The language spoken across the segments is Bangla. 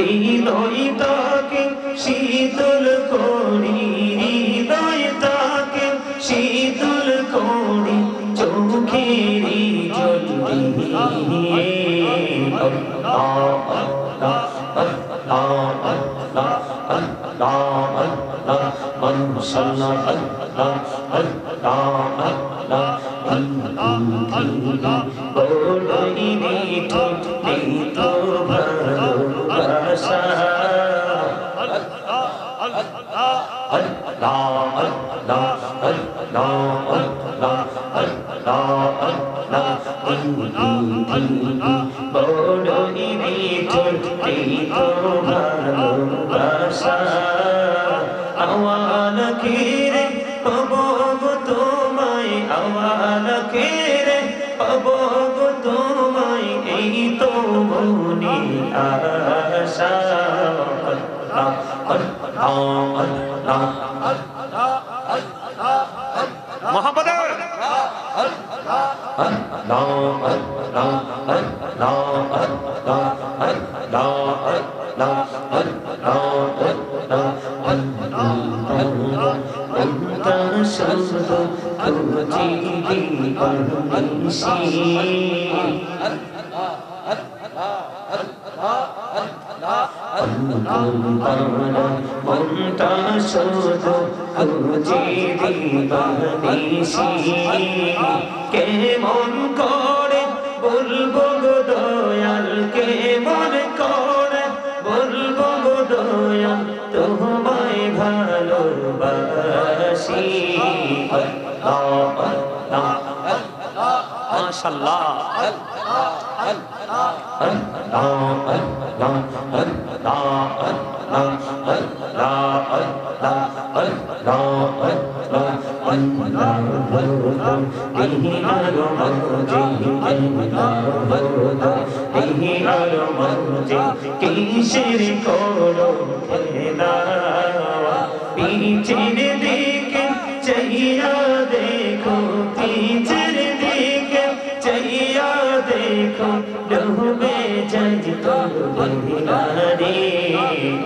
হৃদয়টাকে শীতল করি, হৃদয়টাকে শীতল করি চোখেরি জল দিয়ে। বড়ই মিঠো নিতো ভালোবাসা। বড়ই মিঠো নিতো ভালোবাসা। আওয়াল ঘিরে পাবো গো তোমায়, আওয়াল ঘিরে পাবো গো তোমায়, এই তো মনে আশা। মোহাম্মদ মনটা শুধু খুঁজি দিবানিশি। কেমন করে বলবো গো দয়াল, কেমন করে বলবো গো দয়াল, তোমায় ভালোবাসি। মাশাআল্লাহ। কিসের করো খেলা, পিছের দিকে চাইয়া দেখো, পিছের দিকে চাইয়া দেখো, ডুবে যাই তোমারি।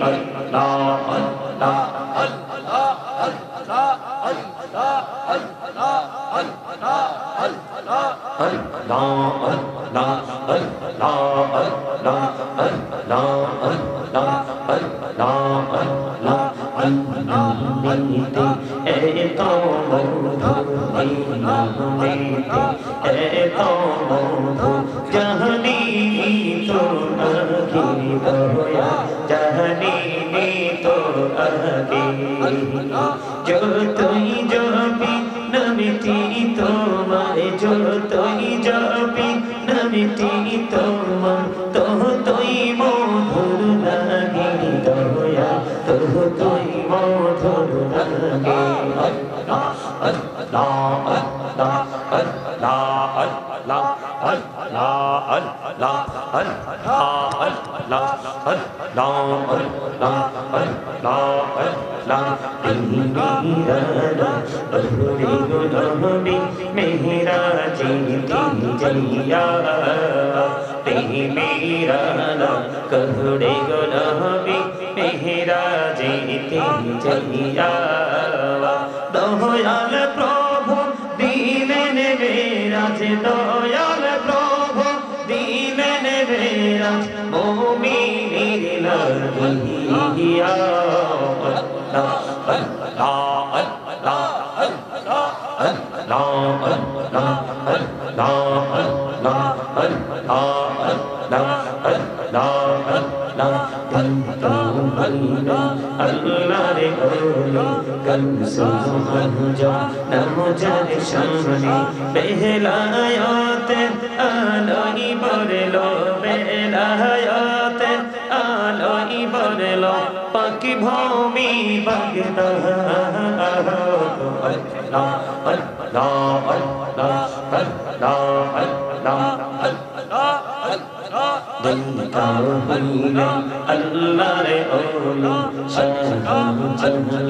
আল্লাহ আল্লাহ আল্লাহ আল্লাহ আল্লাহ আল্লাহ আল্লাহ আল্লাহ যতই জপি নামটি তোমার, যতই জপি নামটি তোমার, ততই মধুর লাগে দয়া, ততই মধুর লাগে। আল্লাহ আল্লাহ আল্লাহ আল্লাহ আল্লাহ আল্লাহ আল্লাহ আল্লাহ দয়াল প্রভু দিলেন মেরাজ, দয়াল প্রভু দিলেন মেরাজ, মুমিনের লাগিয়া। আল্লাহ আল্লাহ আল্লাহ আল্লাহ আল্লাহ আল্লাহ আল্লাহ আল্লাহ আল্লাহ আল্লাহ আল্লাহ রে ওলি কলসুম নামজার সামনে বেলায়াতে আলোই বরলো, বেলায়াতে আলোই বরলো, পাকি ভূমি বাগদাদ আল্লাহরে ওলি শাহজালাল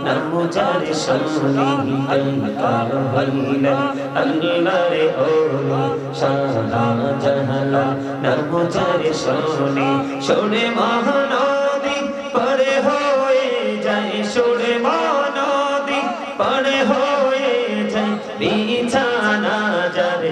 নামজারে শুনি দলকার হইলে আল্লাহরে ওলি শাহজালাল নামজারে শুনি শুনে মহানদী পরে হয়ে যায় শুনে মহানদী পরে হয়ে যায় বিছানা যারে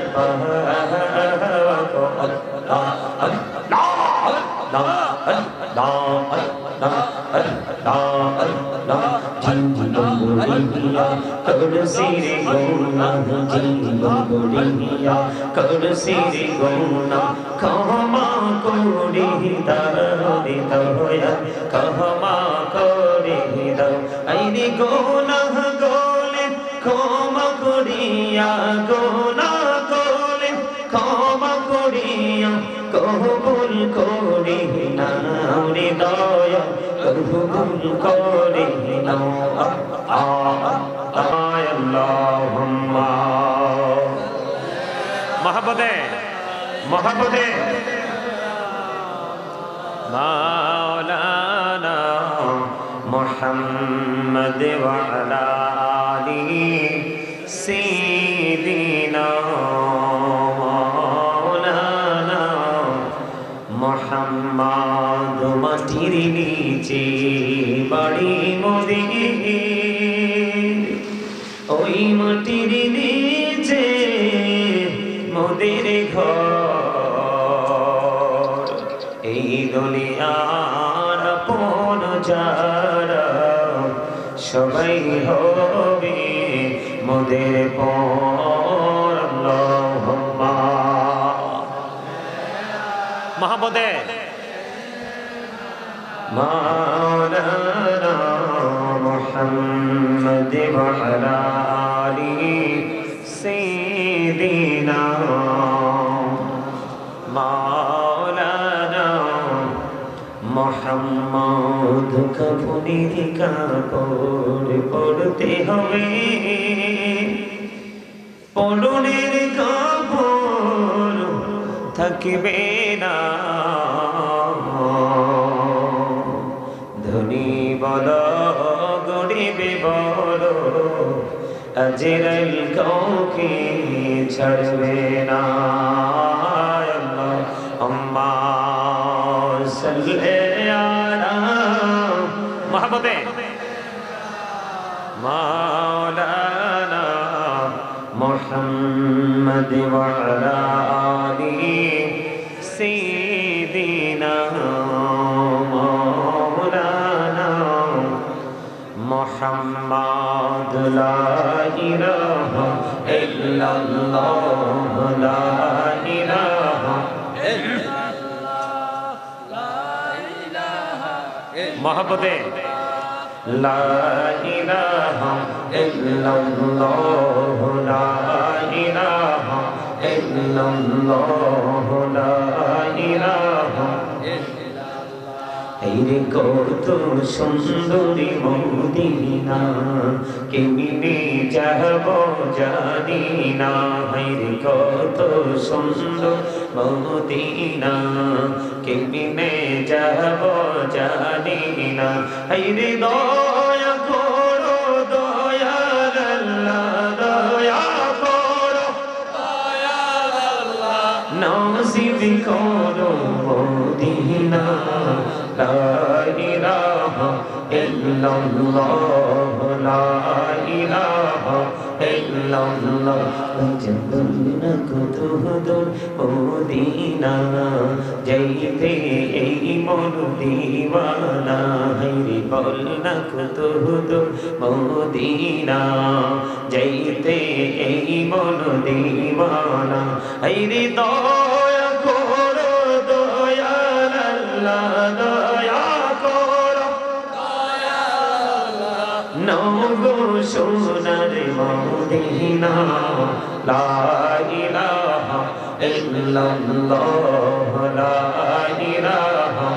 কবুল করি নাও রে দয়া কবুল করি নাও আল্লাহুম্মা মহব্বতে মহব্বতে মাওলানা মুহাম্মদ ওয়া আলা আলিহি সাইয়্যিদিনা মোহাম্মদ মাটির নিচে বাড়ি মোদের ওই মাটির নিচে মোদের ঘর এই দুনিয়ার আপন যারা সবাই হবে মোদের পর আল্লাহুম্মা মহব্বতে মাওলানা মুহাম্মদ ওয়া আলা আলিহি সাইয়্যিদিনা মাওলানা মুহাম্মদ কাফনের কাপড় পরতে হবে পরনের কাপড় থাকবে না ধনী বল গরিব বল আজরাইল কাউকে ছাড়বে না আল্লাহুম্মা সাল্লি আলা মহব্বতে মাওলানা মুহাম্মদ ওয়া আলা আলিহি সাইয়্যিদিনা মাওলানা মুহাম্মদ লা ইলাহা ইল্লাল্লাহ লা ইলাহা ইল্লাল্লাহ লা ইলাহা মহব্বতে লা ইলাহা ইল্লাল্লাহ লা ইলাহা ইল্লাল্লাহ লা ইলাহা এই রে কত সুন্দরী মদিনা কেমনে যাব জানি না এই রে কত সুন্দর মদিনা কেমনে যাব জানি না এই রে দয়া করো দয়াল আল্লাহ দয়া করো দয়াল আল্লাহ নসিব করো মদিনা লা ইলাহা ইল্লাল্লাহ লা ইলাহা ইল্লাল্লাহ জন্নাত কত দূর মদিনা যাইতে এই মন দিওয়ানা হাইরে বল না কত দূর মদিনা যাইতে এই মন দিওয়ানা হাইরে দয়া করো দয়াল আল্লাহ দয়া করো দয়াল আল্লাহ নগো সোনার মদিনা লা ইলাহা ইল্লাল্লাহ লা ইলাহা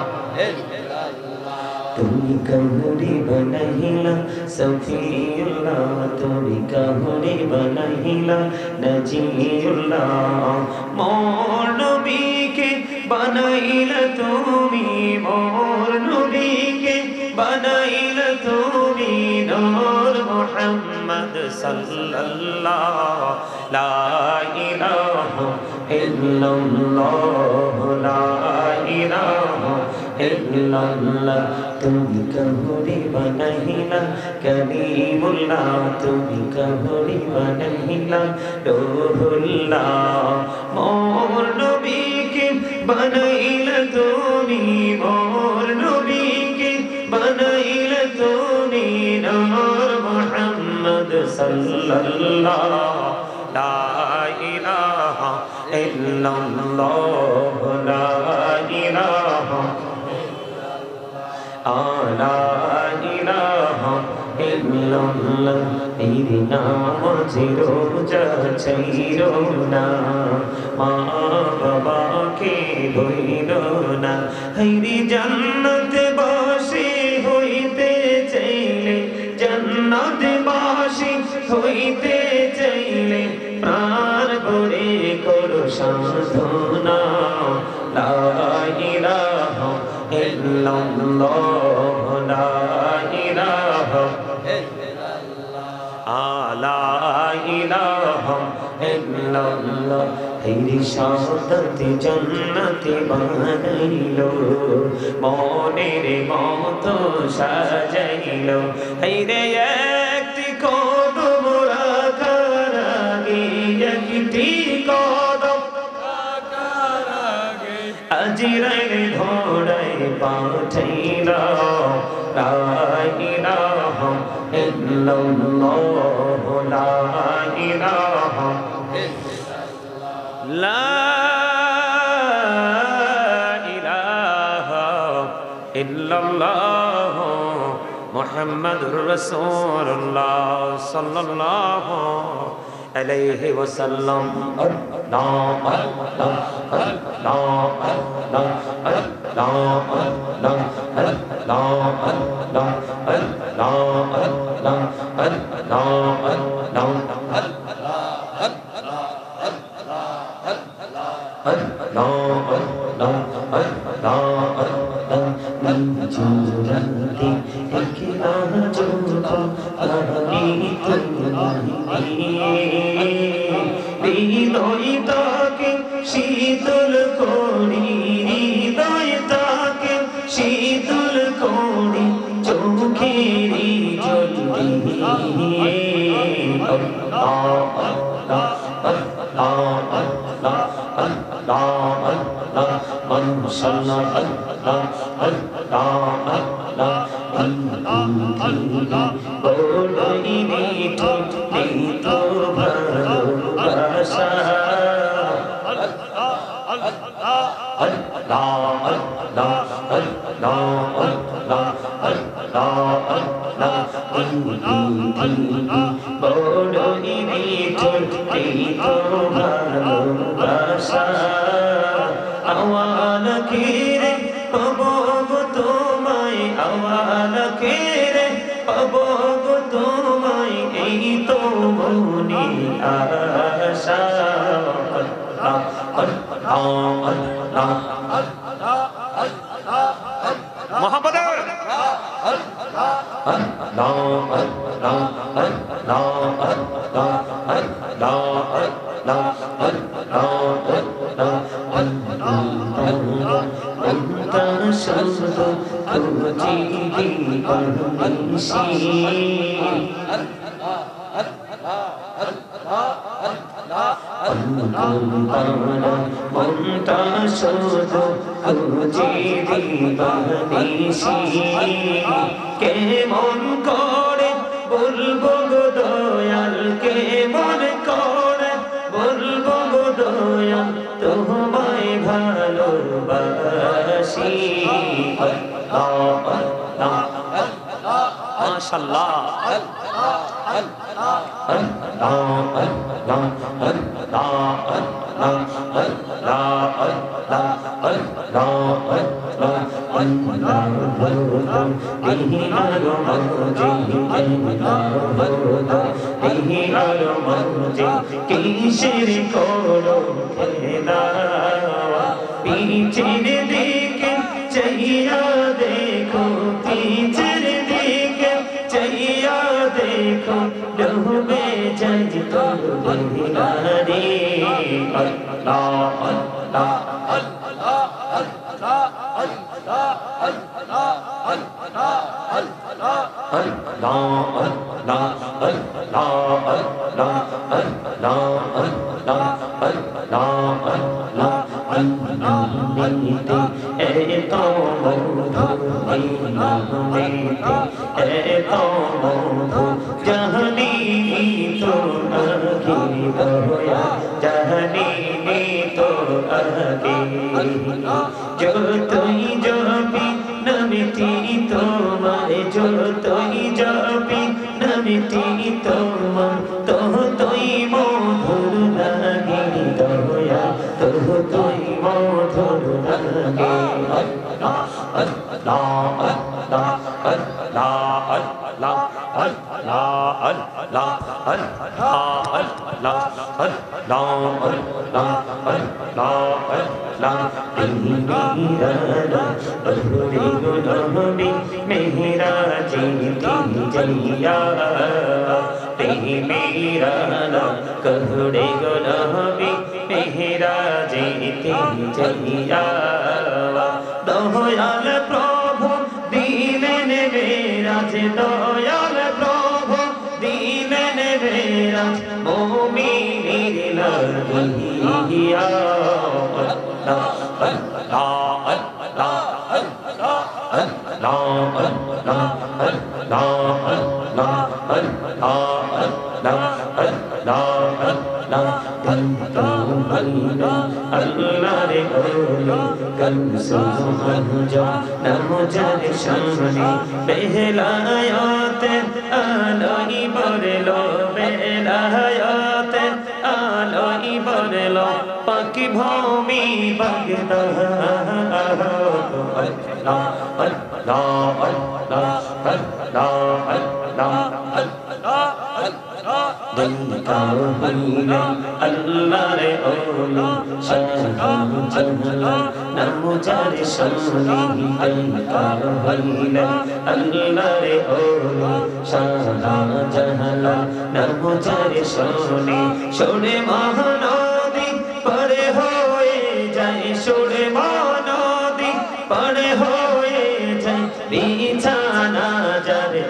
তুমি কমরি বনাইলা সফিউল্লাহ তুমি বানাইলা নজিউল্লাহ মোর নবীকে বানাইলা তুমি মোর নবীকে বানাইলা তুমি নূর মুহাম্মদ সাল্লাল্লাহ লা ইলাহা ইল্লাল্লাহ লা ইলাহা ইল্লাল্লাহ তুমি কবরি বানাইলা কলিমুল্লাহ তুমি কবরি বানাইলা রূহুল্লাহ মোর নবীকে বানাইলা তুমি মোর নবীকে বানাইলা তুমি নূর মুহাম্মদ সাল্লাল্লাহ লা ইলাহা ইল্লাল্লাহ লা ইলাহা লা ইলাহা ইল্লাল্লাহ তেরি নামাজে রোজা ছাইরো না মা বাবাকে ভুইলো না হাইরে জান্নাতে বাসী হইতে চাইলে জান্নাতে বাসী হইতে চাইলে প্রাণ ভরে করো সাধনা লা ইলাহা ইল্লাল্লাহ লা ইলাহা লা ইলাহা ইল্লাল্লাহ হেরি শাহাদাতে জান্নাতে বানাইলো মনের মতো সাজাইলো হেরে একটি কদম রাখার আগে একটি কদম রাখার আগে আজরাইল ঘোড়ায় পাঠাইলো লা ইলাহা ইল্লাল্লাহ লা ইলাহা লা ইলাহা ইল্লাল্লাহ মুহাম্মাদুর রাসূলুল্লাহ সাল্লাল্লাহু আলাইহি ওয়াসাল্লাম আল্লাহ আল্লাহ আল্লাহ আল্লাহ আল্লাহ আল্লাহ আল্লাহ আল্লাহ আল্লাহ আল্লাহ শীতল করি হৃদয় তাকে শীতল করি চোখেরি জল দিয়ে কেমন করে বলবো গো দয়াল কেমন করে বলবো গো দয়াল তোমায় ভালোবাসি মাশাআল্লাহ এই আরমানজে কিসের করো খেলা পিছের দিকে চাইয়া দেখো পিছের দিকে চাইয়া দেখো ডুবে যাই তোমারি আল্লাহ আল্লাহ আল্লাহ আল্লাহ আল্লাহ আল্লাহ আল্লাহ আল্লাহ আল্লাহ যতই জপি নামটি তোমার যতই জপি নামটি তোমার ততই মধুর লাগে দয়া ততই মধুর লাগে আল্লাহ আল্লাহ আল্লাহ আল্লাহ আল্লাহ আল্লাহ আল্লাহ আল্লাহ আল্লাহ আল্লাহ মেহরা জিয়া মেরা कहड़े गुलाबी मेहरा जीती जइया दयाल प्रभु दीन मेरा जे दयाल प्रभु दीन मेरा मोमिनीर लगिया अल्लाह अल्लाह अल्लाह अल्लाह अल्लाह अल्लाह अल्लाह अल्लाह रे ओली कंसो जा नमो जाने शामनी बेहलायात आलोई बरलो बेहलायात आलोई बरलो पाकी भूमि बगदा अल्लाह अल्लाह अल्लाह अल्लाह अल्लाह दिलका हुईले अल्लाह रे ओली शाह जहला नमो जारे शामनी दिलका हुईले अल्लाह रे ओली शाह जहला नमो जारे शामनी सोने महानदी परे होए जाए सोने महानदी परे होए जाए बिछाना जारे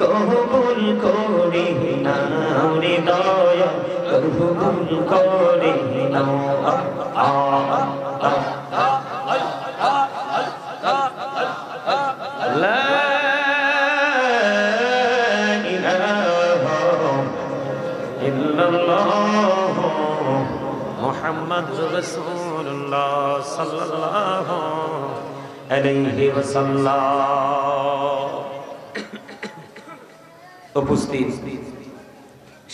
কবুল করে নাও রে দয়া কবুল করে নাও লা ইলাহা ইল্লাল্লাহ মুহাম্মাদুর রাসূলুল্লাহ সাল্লাল্লাহু আলাইহি ওয়াসাল্লাম। উপস্থিত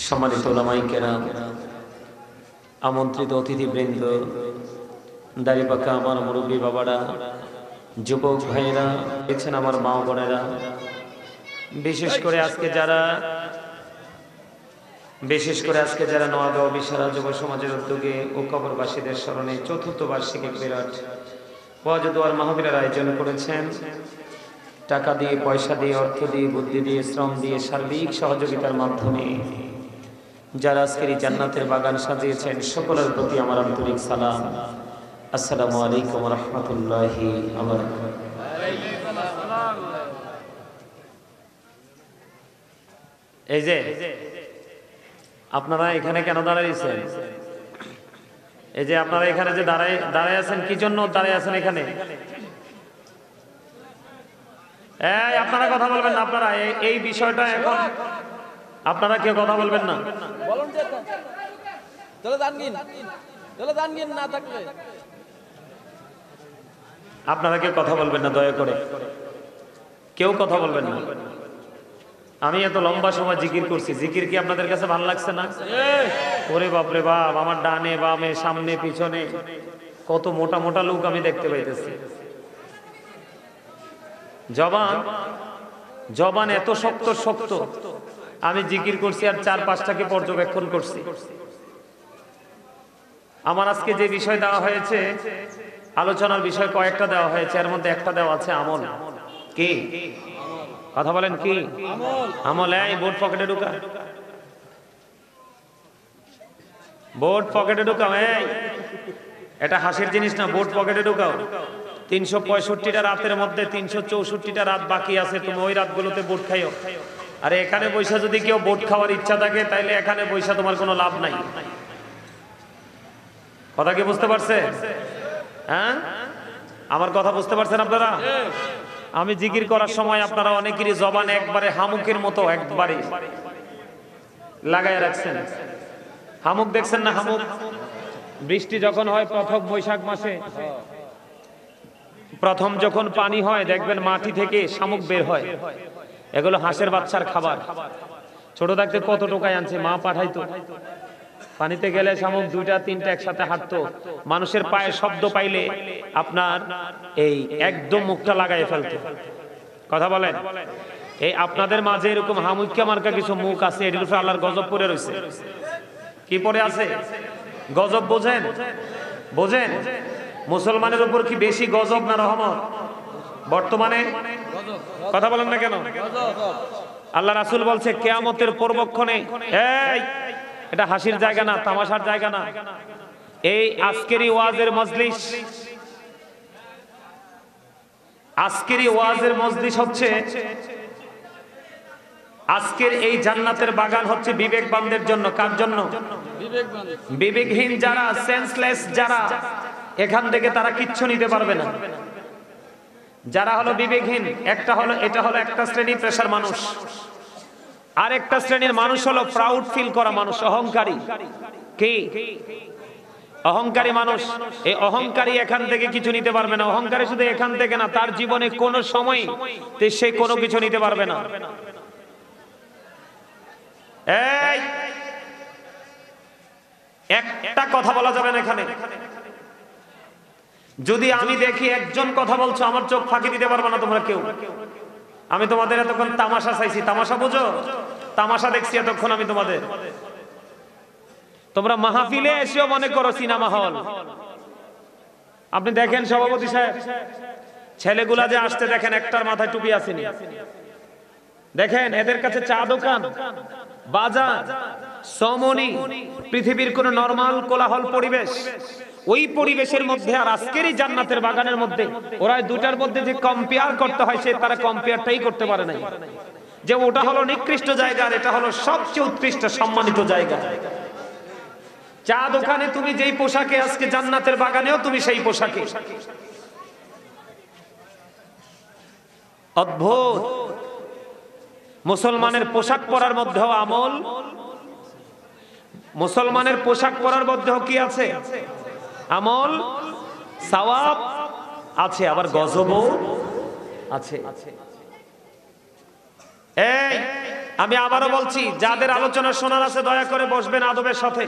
সম্মানিত উলামায়ে কেরাম, আমন্ত্রিত অতিথিবৃন্দ, দাড়িপাকা আমার মুরব্বী বাবারা, যুবক ভাইয়েরা, দেখছেন আমার মা বোনেরা, বিশেষ করে আজকে যারা নোয়াগাঁও বিশারা যুব সমাজের উদ্যোগে ও কবরবাসীদের স্মরণে চতুর্থ বার্ষিকী বিরাট ওয়াজ দোয়ার মাহফিলের আয়োজন করেছেন। টাকা দিয়ে, পয়সা দিয়ে, অর্থ দিয়ে, বুদ্ধি দিয়ে, শ্রম দিয়ে, সার্বিক সহযোগিতার মাধ্যমে যারা আজকের এই জান্নাতের বাগান সাজিয়েছেন, সকলের প্রতি আমার আন্তরিক সালাম। আসসালামু আলাইকুম ওয়া রাহমাতুল্লাহি ওয়া বারাকাতুহু। এই যে আপনারা এখানে কেন দাঁড়াইছেন? এই যে আপনারা এখানে যে দাঁড়ায় আছেন, কি জন্য দাঁড়ায় আছেন এখানে? এই আপনারা কথা বলবেন না, আপনারা এই বিষয়টা এখন আপনারা কেউ কথা বলবেন না। আপনারা কেউ কথা বলবেন না, দয়া করে কেউ কথা বলবেন না। আমি এত লম্বা সময় জিকির করছি, জিকির কি আপনাদের কাছে ভালো লাগছে না? ওরে বাপরে বাপ, আমার ডানে বামে সামনে পিছনে কত মোটা মোটা লোক আমি দেখতে পাইতেছি। জবান এত শক্ত শক্ত, আমি জিকির করছি আর 4-5টাকে পর্যবেক্ষণ করছি। আমার আজকে যে বিষয় দেওয়া হয়েছে, আলোচনার বিষয় কয়েকটা দেওয়া হয়েছে, এর মধ্যে একটা দেওয়া আছে আমল। কি কথা বলেন? কি আমল? এই বোর্ড পকেটে ঢুকা, বোর্ড পকেটে ঢুকাও। এই এটা হাসির জিনিস না, বোর্ড পকেটে ঢুকাও। 365টা রাতের মধ্যে 364টা রাত বাকি আছে, তুমি ওই রাতগুলোতে বোট খাইও। আর এখানে বৈশা যদি কেউ বোট খাওয়ার ইচ্ছা থাকে, তাইলে এখানে বৈশা তোমার কোনো লাভ নাই। কথা কি বুঝতে পারছে? হ্যাঁ, আমার কথা বুঝতে পারছেন আপনারা? আমি জিকির করার সময় আপনারা অনেকেরই জবান একবারে হামুকের মতো একবারে লাগায় রাখছেন। হামুক দেখছেন না? হামুক বৃষ্টি যখন হয় প্রথম বৈশাখ মাসে, প্রথম যখন পানি হয় দেখবেন মাটি থেকে শামুক বের হয়। এগুলো হাঁসের বাচ্চার খাবার। ছোট থাকতে কত টোকায় আনছে, মা পাঠাইতো। পানিতে গেলে শামুক 2-3টা একসাথে হাঁটতো। মানুষের পায়ে শব্দ পাইলে আপনার এই একদম মুখটা লাগাই ফেলতো। কথা বলেন? এই আপনাদের মাঝে এরকম হামুক্কা মার্কা কিছু মুখ আছে, এটির উপরে আল্লাহর গজব পড়ে রয়েছে। কি পড়ে আছে? গজব। বোঝেন? বোঝেন? মুসলমানের উপর কি বেশি গজব না রহমত বর্তমানে? কথা বলেন না কেন? আল্লাহ রাসূল বলছে কিয়ামতের পূর্বক্ষণে, এই এটা হাসির জায়গা না, তামাশার জায়গা না। এই আজকেরই ওয়াজের মজলিস, আজকেরই ওয়াজের মজলিস হচ্ছে, আজকের এই জান্নাতের বাগান হচ্ছে বিবেকবানদের জন্য। কার জন্য? বিবেকহীন যারা, সেন্সলেস যারা, এখান থেকে তারা কিচ্ছু নিতে পারবে না। যারা হলো বিবেকহীন, এটা হলো একটা শ্রেণী পেশার মানুষ। আর একটা শ্রেণীর মানুষ হলো প্রাউড ফিল করা মানুষ, অহংকারী। কি অহংকারী মানুষ? এই অহংকারী এখান থেকে কিছু নিতে পারবে না। অহংকারী শুধু এখান থেকে না, তার জীবনে কোনো সময় সে কোনো কিছু নিতে পারবে না। এই একটা কথা বলা যাবে না এখানে। যদি আমি দেখি একজন কথা বলছো, আমার চোখ ফাঁকি দিতে পারবে না তোমরা কেউ। আমি তোমাদের এতক্ষণ তামাশা চাইছি, তামাশা বুঝো? তামাশা দেখছি এতক্ষণ আমি তোমাদের। তোমরা মাহফিলে এসেও মনে করো সিনেমা হল। আপনি দেখেন সভাপতি সাহেব, ছেলেগুলা যে আসতে দেখেন একটার মাথায় টুপি আসেনি। দেখেন এদের কাছে চা দোকান, বাজার, সমনি, পৃথিবীর কোন নরমাল কোলাহল পরিবেশ, ওই পরিবেশের মধ্যে আর আজকের এই জান্নাতের বাগানের মধ্যে ওরা দুটার মধ্যে যে কম্পেয়ার করতে হয়, সে তারা কম্পেয়ারটাই করতে পারে নাই। যে ওটা হলো নিকৃষ্ট জায়গা আর এটা হলো সবচেয়ে উৎকৃষ্ট সম্মানিত জায়গা। চা দোকানে তুমি যেই পোশাকে, আজকে জান্নাতের বাগানেও তুমি সেই পোশাকে। অদ্ভুত। মুসলমানের পোশাক পরার মধ্যেও আমল, মুসলমানের পোশাক পরার মধ্যেও কি আছে? আমল, সওয়াব আছে, আবার গজবও আছে। এই আমি আবারও বলছি, যাদের আলোচনা শোনার আছে দয়া করে বসবেন আদবের সাথে।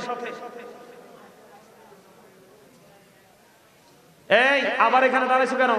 এই আবার এখানে দাঁড়াইছো কেন?